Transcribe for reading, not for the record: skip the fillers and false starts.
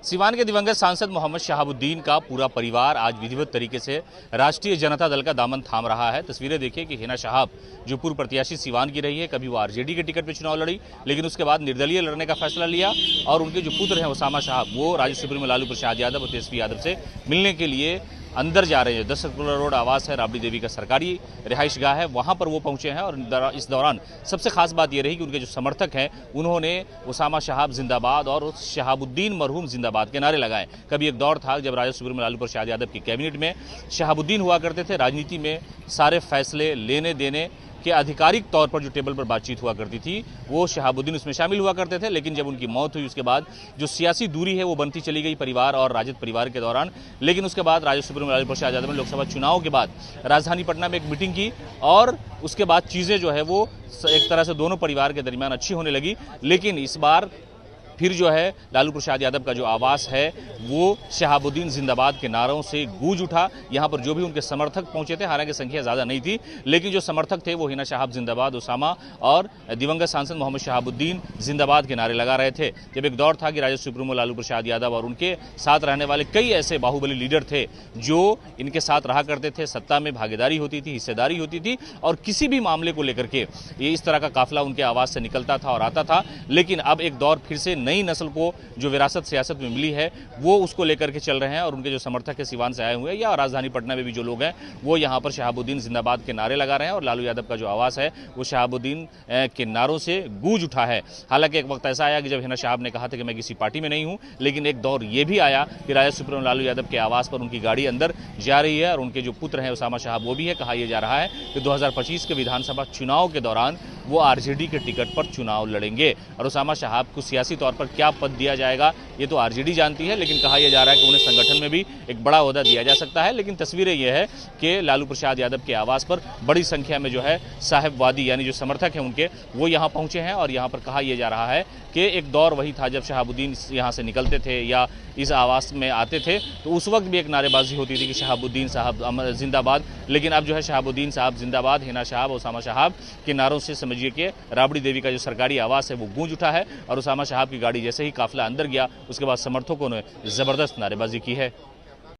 सीवान के दिवंगत सांसद मोहम्मद शहाबुद्दीन का पूरा परिवार आज विधिवत तरीके से राष्ट्रीय जनता दल का दामन थाम रहा है। तस्वीरें देखिए कि हिना शहाब जो पूर्व प्रत्याशी सीवान की रही है, कभी वो आरजेडी के टिकट पर चुनाव लड़ी, लेकिन उसके बाद निर्दलीय लड़ने का फैसला लिया और उनके जो पुत्र हैं उसामा शहाब, वो राज्य सुप्रीमो लालू प्रसाद यादव और तेजस्वी यादव से मिलने के लिए अंदर जा रहे हैं। 10 सर्कुलर रोड आवास है, राबड़ी देवी का सरकारी रिहाइश गाह है, वहां पर वो पहुंचे हैं। और इस दौरान सबसे खास बात ये रही कि उनके जो समर्थक हैं उन्होंने उसामा शहाब जिंदाबाद और शहाबुद्दीन मरहूम जिंदाबाद के नारे लगाए। कभी एक दौर था जब राजा सुप्रीमो लालू प्रसाद यादव की कैबिनेट में शहाबुद्दीन हुआ करते थे। राजनीति में सारे फैसले लेने देने के आधिकारिक तौर पर जो टेबल पर बातचीत हुआ करती थी वो शहाबुद्दीन उसमें शामिल हुआ करते थे। लेकिन जब उनकी मौत हुई उसके बाद जो सियासी दूरी है वो बनती चली गई परिवार और राजद परिवार के दौरान। लेकिन उसके बाद राजा सुप्रीमो लालू प्रसाद यादव ने लोकसभा चुनाव के बाद राजधानी पटना में एक मीटिंग की और उसके बाद चीज़ें जो है वो एक तरह से दोनों परिवार के दरमियान अच्छी होने लगी। लेकिन इस बार फिर जो है लालू प्रसाद यादव का जो आवास है वो शहाबुद्दीन जिंदाबाद के नारों से गूंज उठा। यहाँ पर जो भी उनके समर्थक पहुंचे थे, हालांकि संख्या ज़्यादा नहीं थी, लेकिन जो समर्थक थे वो हिना शहाब जिंदाबाद, उसामा और दिवंगत सांसद मोहम्मद शहाबुद्दीन जिंदाबाद के नारे लगा रहे थे। जब एक दौर था कि राजा सुप्रीमो लालू प्रसाद यादव और उनके साथ रहने वाले कई ऐसे बाहुबली लीडर थे जो इनके साथ रहा करते थे, सत्ता में भागीदारी होती थी, हिस्सेदारी होती थी और किसी भी मामले को लेकर के ये इस तरह का काफिला उनके आवास से निकलता था और आता था। लेकिन अब एक दौर फिर से नई नस्ल को जो विरासत सियासत में मिली है वो उसको लेकर के चल रहे हैं और उनके जो समर्थक है सीवान से आए हुए हैं या राजधानी पटना में भी जो लोग हैं वो यहाँ पर शहाबुद्दीन जिंदाबाद के नारे लगा रहे हैं और लालू यादव का जो आवास है वो शहाबुद्दीन के नारों से गूंज उठा है। हालांकि एक वक्त ऐसा आया कि जब हिना शहाब ने कहा था कि मैं किसी पार्टी में नहीं हूं, लेकिन एक दौर ये भी आया कि राजा सुप्रीमो लालू यादव के आवास पर उनकी गाड़ी अंदर जा रही है और उनके जो पुत्र हैं उसामा शहाब वो भी है। कहा यह जा रहा है कि 2025 के विधानसभा चुनाव के दौरान वो आरजेडी के टिकट पर चुनाव लड़ेंगे और उसामा शहाब को सियासी तौर पर क्या पद दिया जाएगा ये तो आरजेडी जानती है, लेकिन कहा यह जा रहा है कि उन्हें संगठन में भी एक बड़ा ओहदा दिया जा सकता है। लेकिन तस्वीरें यह है कि लालू प्रसाद यादव के आवास पर बड़ी संख्या में जो है साहेबवादी यानी जो समर्थक हैं उनके वो यहाँ पहुंचे हैं और यहाँ पर कहा यह जा रहा है कि एक दौर वही था जब शहाबुद्दीन यहाँ से निकलते थे या इस आवास में आते थे तो उस वक्त भी एक नारेबाजी होती थी कि शहाबुद्दीन साहब जिंदाबाद। लेकिन अब जो है शहाबुद्दीन साहब जिंदाबाद, हिना शहाब, उसामा शहाब के नारों से समझिए कि राबड़ी देवी का जो सरकारी आवास है वो गूंज उठा है और उसामा शहाब की गाड़ी जैसे ही काफिला अंदर गया उसके बाद समर्थकों ने जबरदस्त नारेबाजी की है।